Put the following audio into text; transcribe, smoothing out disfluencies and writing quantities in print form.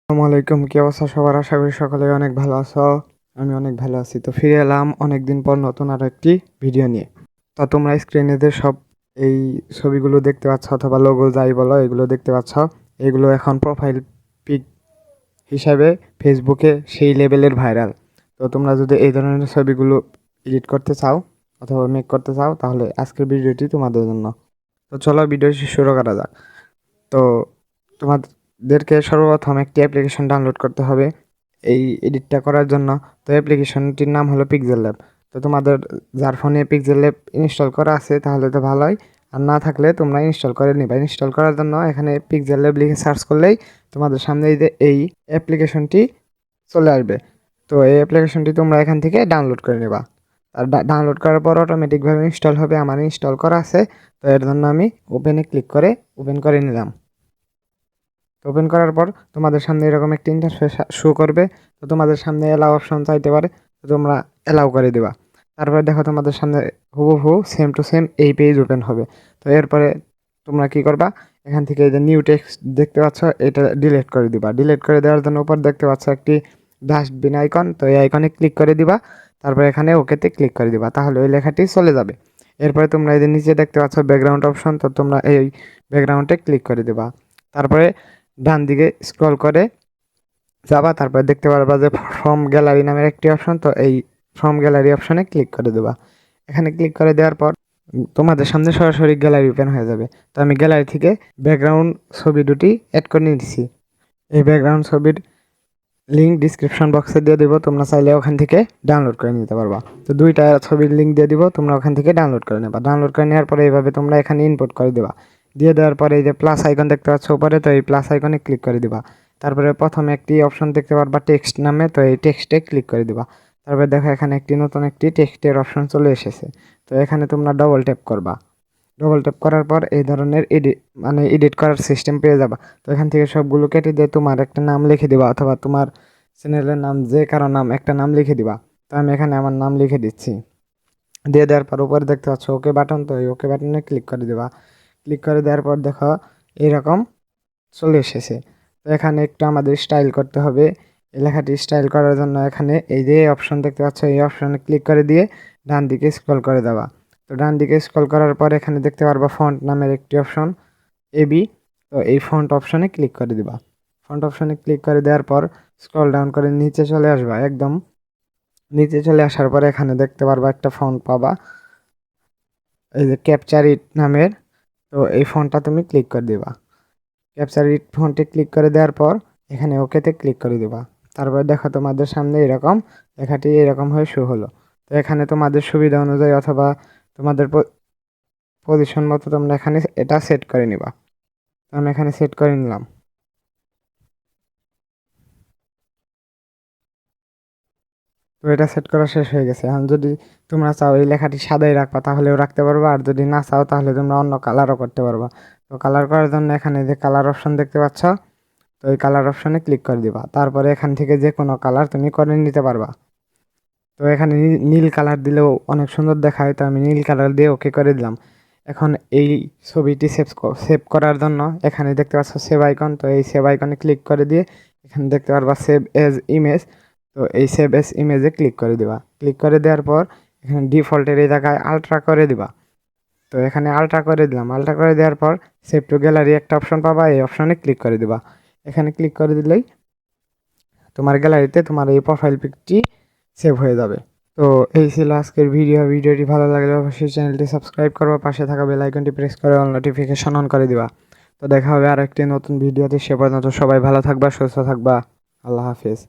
আসসালামু আলাইকুম, কি অবস্থা সবার? আশা করি সকলে অনেক ভালো আছো। আমি অনেক ভালো আছি। তো ফিরে এলাম অনেকদিন পর নতুন আরো একটি ভিডিও নিয়ে। তো তোমরা স্ক্রিনে যে সব এই ছবিগুলো দেখতে পাচ্ছ অথবা লোগো যাই বলো এগুলো দেখতে পাচ্ছ, এগুলো এখন প্রোফাইল পিক হিসাবে ফেসবুকে সেই লেভেলের ভাইরাল। তো তোমরা যদি এই ধরনের ছবিগুলো এডিট করতে চাও অথবা মেক করতে চাও তাহলে আজকের ভিডিওটি তোমাদের জন্য। তো চলো ভিডিওটি শুরু করা যাক। তো তোমাদেরকে সর্বপ্রথম একটি অ্যাপ্লিকেশন ডাউনলোড করতে হবে এই এডিটটা করার জন্য। তো অ্যাপ্লিকেশনটির নাম হলো পিক্সেল ল্যাব। তো তোমাদের যার ফোনে পিক্সেল ল্যাব ইনস্টল করা আছে তাহলে তো ভালোই, আর না থাকলে তোমরা ইনস্টল করে নিবা। ইনস্টল করার জন্য এখানে পিক্সেল ল্যাব লিখে সার্চ করলেই তোমাদের সামনে এই অ্যাপ্লিকেশনটি চলে আসবে। তো এই অ্যাপ্লিকেশনটি তোমরা এখান থেকে ডাউনলোড করে নেবা। আর ডাউনলোড করার পর অটোমেটিকভাবে ইনস্টল হবে। আমার ইনস্টল করা আছে, তো এর জন্য আমি ওপেনে ক্লিক করে ওপেন করে নিলাম। ওপেন করার পর তোমাদের সামনে এরকম একটা ইন্টারফেস শো করবে। তো তোমাদের সামনে এলাও অপশন চাইতে পারে, তো তোমরা এলাও করে দেবা। তারপরে দেখো তোমাদের সামনে হুবহু সেম টু সেম এই পেজ ওপেন হবে। তো এরপরে তোমরা কি করবা, এখান থেকে এই যে নিউ টেক্সট দেখতে পাচ্ছ এটা ডিলিট করে দিবা। ডিলিট করে দেওয়ার জন্য উপর দেখতে পাচ্ছ একটি ডাস্টবিন আইকন, তো এই আইকনে ক্লিক করে দিবা। তারপরে এখানে ওকেতে ক্লিক করে দিবা, তাহলে ওই লেখাটি চলে যাবে। এরপরে তোমরা এই যে নিচে দেখতে পাচ্ছ ব্যাকগ্রাউন্ড অপশন, তো তোমরা এই ব্যাকগ্রাউন্ডে ক্লিক করে দিবা। তারপরে ডান দিকে স্ক্রল করে যাবা, তারপর দেখতে পারবা যে ফ্রম গ্যালারি নামের একটি অপশন, তো এই ফ্রম গ্যালারি অপশনে ক্লিক করে দেবা। এখানে ক্লিক করে দেওয়ার পর তোমাদের সামনে সরাসরি গ্যালারি ওপেন হয়ে যাবে। তো আমি গ্যালারি থেকে ব্যাকগ্রাউন্ড ছবি দুটি অ্যাড করে নিয়েছি। এই ব্যাকগ্রাউন্ড ছবির লিঙ্ক ডিসক্রিপশন বক্সে দিয়ে দিব, তোমরা চাইলে ওখান থেকে ডাউনলোড করে নিতে পারবা। তো দুইটা ছবির লিঙ্ক দিয়ে দিব, তোমরা ওখান থেকে ডাউনলোড করে নেবা। ডাউনলোড করে নেওয়ার পরে এইভাবে তোমরা এখানে ইনপুট করে দেবা। দিয়ে দেওয়ার পরে এই যে প্লাস আইকন দেখতে পাচ্ছ উপরে, তো এই প্লাস আইকনে ক্লিক করে দিবা। তারপরে প্রথমে একটি অপশন দেখতে পারবা টেক্সট নামে, তো এই টেক্সটে ক্লিক করে দিবা। তারপরে দেখো এখানে নতুন একটি টেক্সটের অপশন চলে এসেছে। তো এখানে তোমরা ডবল ট্যাপ করবা। ডবল ট্যাপ করার পর এই ধরনের এডিট করার সিস্টেম পেয়ে যাবা। তো এখান থেকে সবগুলো কেটে দিয়ে তোমার একটা নাম লিখে দিবা, অথবা তোমার চ্যানেলের নাম যে কারো নাম একটা নাম লিখে দিবা। তো আমি এখানে আমার নাম লিখে দিচ্ছি। দিয়ে দেওয়ার পর উপরে দেখতে পাচ্ছ ওকে বাটন, তো এই ওকে বাটনে ক্লিক করে দিবা। ক্লিক করে দেওয়ার পর দেখো এইরকম চলে এসেছে। তো এখানে একটু আমাদের স্টাইল করতে হবে। এই লেখাটি স্টাইল করার জন্য এখানে এই যে অপশন দেখতে পাচ্ছ এই অপশনে ক্লিক করে দিয়ে ডান দিকে স্ক্রল করে দেওয়া। তো ডান দিকে স্ক্রল করার পর এখানে দেখতে পারবা ফন্ট নামের একটি অপশন এবি, তো এই ফন্ট অপশনে ক্লিক করে দিবা। ফন্ট অপশনে ক্লিক করে দেওয়ার পর স্ক্রল ডাউন করে নিচে চলে আসবা। একদম নিচে চলে আসার পরে এখানে দেখতে পারবা একটা ফন্ট পাবা, এই যে ক্যাপচার ইট নামের, তো এই ফন্টটা তুমি ক্লিক করে দিবা। ক্যাপচার ইট ফন্টে ক্লিক করে দেওয়ার পর এখানে ওকেতে ক্লিক করে দিবা। তারপর দেখো তোমাদের সামনে এরকম লেখাটি এরকম হয়ে শো হলো। তো এখানে তোমাদের সুবিধা অনুযায়ী অথবা তোমাদের পজিশন মতো তোমরা এখানে এটা সেট করে নিবা। আমি এখানে সেট করে নিলাম। তো এটা সেট করা শেষ হয়ে গেছে। এখন যদি তোমরা চাও এই লেখাটি সাদাই রাখবা তাহলেও রাখতে পারবা, আর যদি না চাও তাহলে তোমরা অন্য কালারও করতে পারবা। তো কালার করার জন্য এখানে যে কালার অপশন দেখতে পাচ্ছ, তো এই কালার অপশনে ক্লিক করে দিবা। তারপরে এখান থেকে যে কোনো কালার তুমি করে নিতে পারবা। তো এখানে নীল কালার দিলেও অনেক সুন্দর দেখায়, তো আমি নীল কালার দিয়ে ওকে করে দিলাম। এখন এই ছবিটি সেভ করার জন্য এখানে দেখতে পাচ্ছ সেভ আইকন, তো এই সেভ আইকনে ক্লিক করে দিয়ে এখানে দেখতে পারবা সেভ এজ ইমেজ, তো এই সেভ এজ ইমেজে ক্লিক করে দিবা। ক্লিক করে দেওয়ার পর এখানে ডিফল্টের এই জায়গায় আলট্রা করে দিবা। তো এখানে আলট্রা করে দিলাম। আলট্রা করে দেওয়ার পর সেভ টু গ্যালারি একটা অপশন পাবা, এই অপশনে ক্লিক করে দিবা। এখানে ক্লিক করে দিলেই তোমার গ্যালারিতে তোমার এই প্রোফাইল পিকটি সেভ হয়ে যাবে। তো এই ছিল আজকের ভিডিওটি ভালো লাগলে অবশ্যই চ্যানেলটি সাবস্ক্রাইব করবা, পাশে থাকা বেল আইকনটি প্রেস করে অল নোটিফিকেশন অন করে দিবা। তো দেখা হবে আর একটি নতুন ভিডিওতে। সে পর্যন্ত সবাই ভালো থাকবা, সুস্থ থাকবা। আল্লাহ হাফেজ।